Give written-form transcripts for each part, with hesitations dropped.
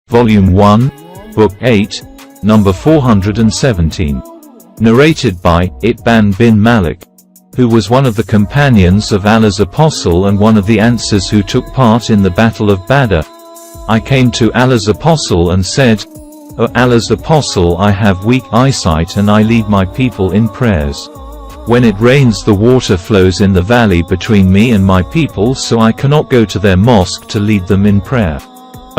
Volume 1, Book 8, number 417. Narrated by Itban bin Malik, who was one of the companions of Allah's Apostle and one of the Ansars who took part in the Battle of Badr. I came to Allah's Apostle and said, O Allah's Apostle, I have weak eyesight and I lead my people in prayers. When it rains, the water flows in the valley between me and my people, so I cannot go to their mosque to lead them in prayer.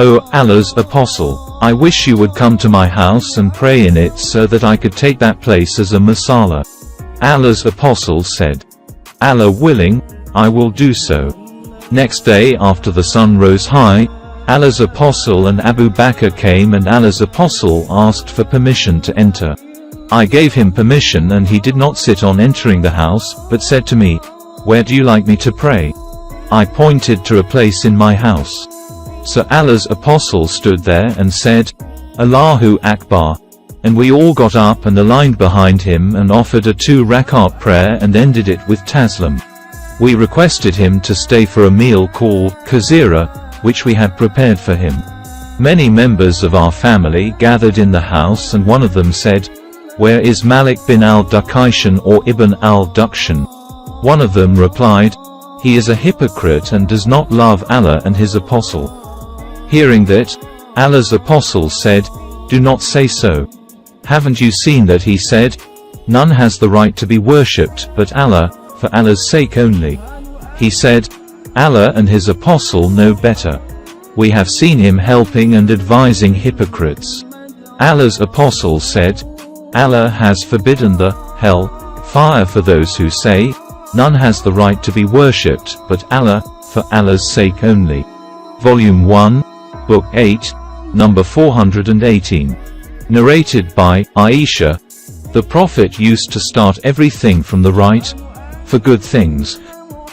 O Allah's Apostle, I wish you would come to my house and pray in it so that I could take that place as a masala. Allah's Apostle said, Allah willing, I will do so. Next day after the sun rose high, Allah's Apostle and Abu Bakr came and Allah's Apostle asked for permission to enter. I gave him permission and he did not sit on entering the house, but said to me, Where do you like me to pray? I pointed to a place in my house. So Allah's Apostle stood there and said, Allahu Akbar. And we all got up and aligned behind him and offered a 2-rakat prayer and ended it with taslim. We requested him to stay for a meal called Kazira, which we had prepared for him. Many members of our family gathered in the house and one of them said, Where is Malik bin al-Dukayshan or Ibn al-Dukshan? One of them replied, He is a hypocrite and does not love Allah and his Apostle. Hearing that, Allah's Apostle said, Do not say so. Haven't you seen that he said, None has the right to be worshipped but Allah, for Allah's sake only. He said, Allah and his Apostle know better. We have seen him helping and advising hypocrites. Allah's Apostle said, Allah has forbidden the hell fire for those who say, None has the right to be worshipped but Allah, for Allah's sake only. Volume 1, Book 8, number 418. Narrated by Aisha, the Prophet used to start everything from the right, for good things,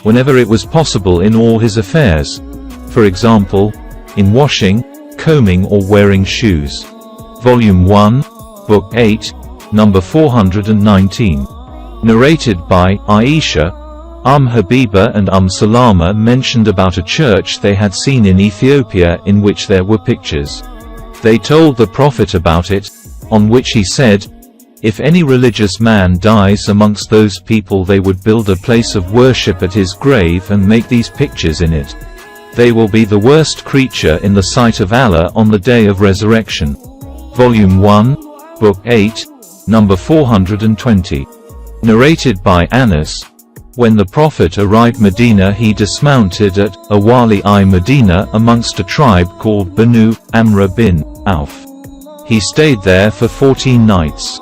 whenever it was possible in all his affairs. For example, in washing, combing or wearing shoes. Volume 1, Book 8, number 419. Narrated by Aisha, Habiba and Salama mentioned about a church they had seen in Ethiopia in which there were pictures. They told the Prophet about it, on which he said, If any religious man dies amongst those people, they would build a place of worship at his grave and make these pictures in it. They will be the worst creature in the sight of Allah on the day of resurrection. Volume 1, Book 8, number 420. Narrated by Anas, when the Prophet arrived Medina, he dismounted at Awali-i Medina amongst a tribe called Banu Amr bin Auf. He stayed there for 14 nights.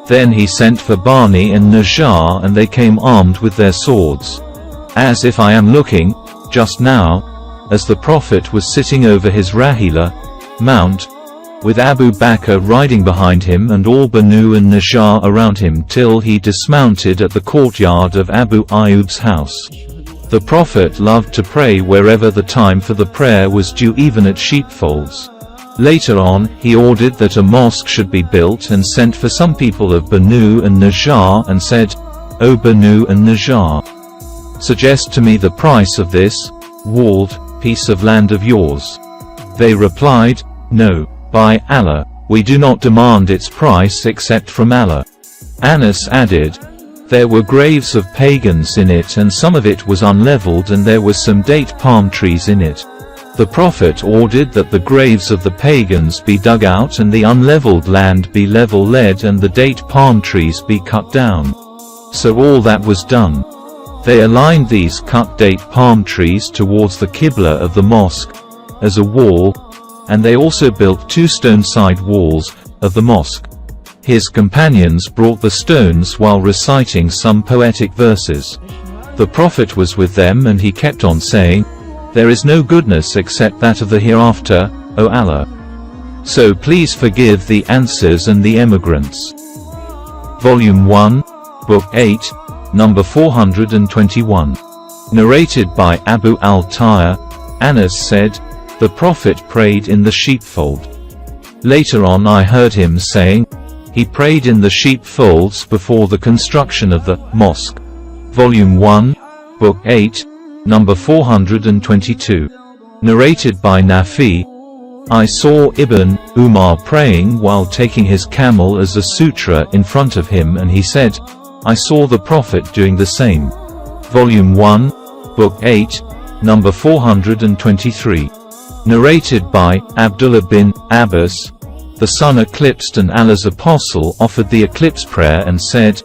Then he sent for Bani and Najjar and they came armed with their swords. As if I am looking, just now, as the Prophet was sitting over his Rahila, mount, with Abu Bakr riding behind him and all Banu and Najjar around him till he dismounted at the courtyard of Abu Ayyub's house. The Prophet loved to pray wherever the time for the prayer was due, even at sheepfolds. Later on, he ordered that a mosque should be built and sent for some people of Banu and Najjar and said, O Banu and Najjar, suggest to me the price of this walled piece of land of yours. They replied, No. By Allah, we do not demand its price except from Allah. Anas added, There were graves of pagans in it and some of it was unleveled and there were some date palm trees in it. The Prophet ordered that the graves of the pagans be dug out and the unleveled land be level-led and the date palm trees be cut down. So all that was done. They aligned these cut date palm trees towards the Qibla of the mosque, as a wall, and they also built 2 stone side walls of the mosque. His companions brought the stones while reciting some poetic verses. The Prophet was with them and he kept on saying, There is no goodness except that of the hereafter, O Allah. So please forgive the Ansars and the emigrants. Volume 1, Book 8, number 421. Narrated by Abu al-Tayr, Anas said, The Prophet prayed in the sheepfold. Later on I heard him saying, He prayed in the sheepfolds before the construction of the mosque. Volume 1, Book 8, number 422. Narrated by Nafi, I saw Ibn Umar praying while taking his camel as a sutra in front of him, and he said, I saw the Prophet doing the same. Volume 1, Book 8, number 423. Narrated by Abdullah bin Abbas. The sun eclipsed, and Allah's apostle offered the eclipse prayer and said,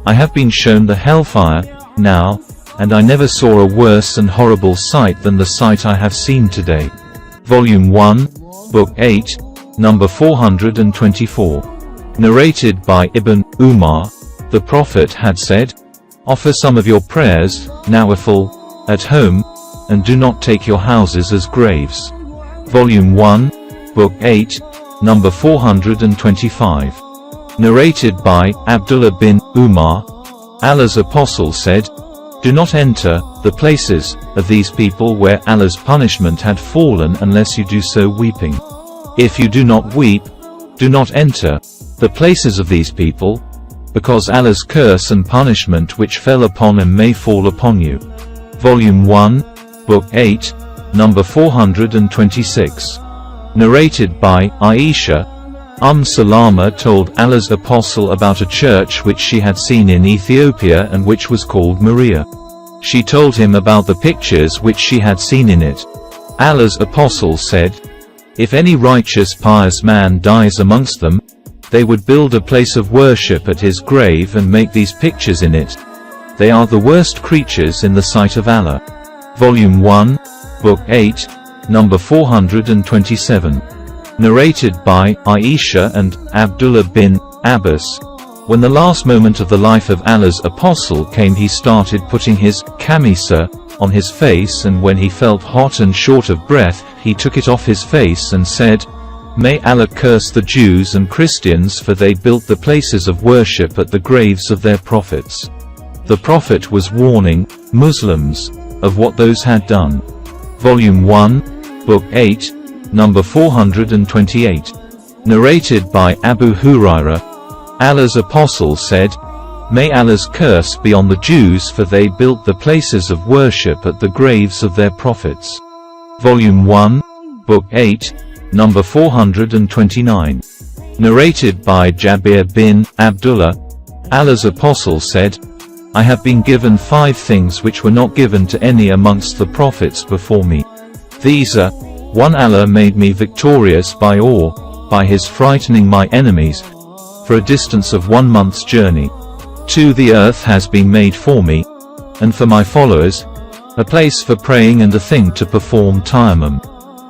I have been shown the hellfire, now, and I never saw a worse and horrible sight than the sight I have seen today. Volume 1, Book 8, number 424. Narrated by Ibn Umar. The Prophet had said, offer some of your prayers, nawafil, at home, and do not take your houses as graves. Volume 1, Book 8, number 425. Narrated by Abdullah bin Umar. Allah's apostle said, do not enter the places of these people where Allah's punishment had fallen unless you do so weeping. If you do not weep, do not enter the places of these people, because Allah's curse and punishment which fell upon them may fall upon you. Volume 1, Book 8, number 426. Narrated by Aisha. Salama told Allah's apostle about a church which she had seen in Ethiopia and which was called Maria. She told him about the pictures which she had seen in it. Allah's apostle said, if any righteous pious man dies amongst them, they would build a place of worship at his grave and make these pictures in it. They are the worst creatures in the sight of Allah. Volume 1, Book 8, number 427. Narrated by Aisha and Abdullah bin Abbas. When the last moment of the life of Allah's apostle came, he started putting his kamisa on his face, and when he felt hot and short of breath, he took it off his face and said, may Allah curse the Jews and Christians, for they built the places of worship at the graves of their prophets. The Prophet was warning Muslims of what those had done. Volume 1, Book 8, number 428. Narrated by Abu Hurairah. Allah's apostle said, may Allah's curse be on the Jews, for they built the places of worship at the graves of their prophets. Volume 1, Book 8, number 429. Narrated by Jabir bin Abdullah. Allah's apostle said, I have been given 5 things which were not given to any amongst the prophets before me. These are, 1. Allah made me victorious by awe, by his frightening my enemies, for a distance of 1 month's journey. 2. The earth has been made for me, and for my followers, a place for praying and a thing to perform tayammum.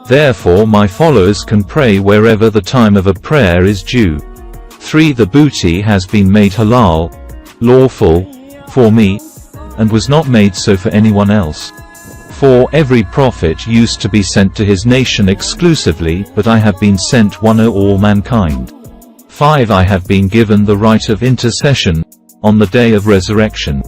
Therefore my followers can pray wherever the time of a prayer is due. 3. The booty has been made halal, lawful, for me, and was not made so for anyone else. 4. Every prophet used to be sent to his nation exclusively, but I have been sent one o' all mankind. 5. I have been given the right of intercession on the day of resurrection.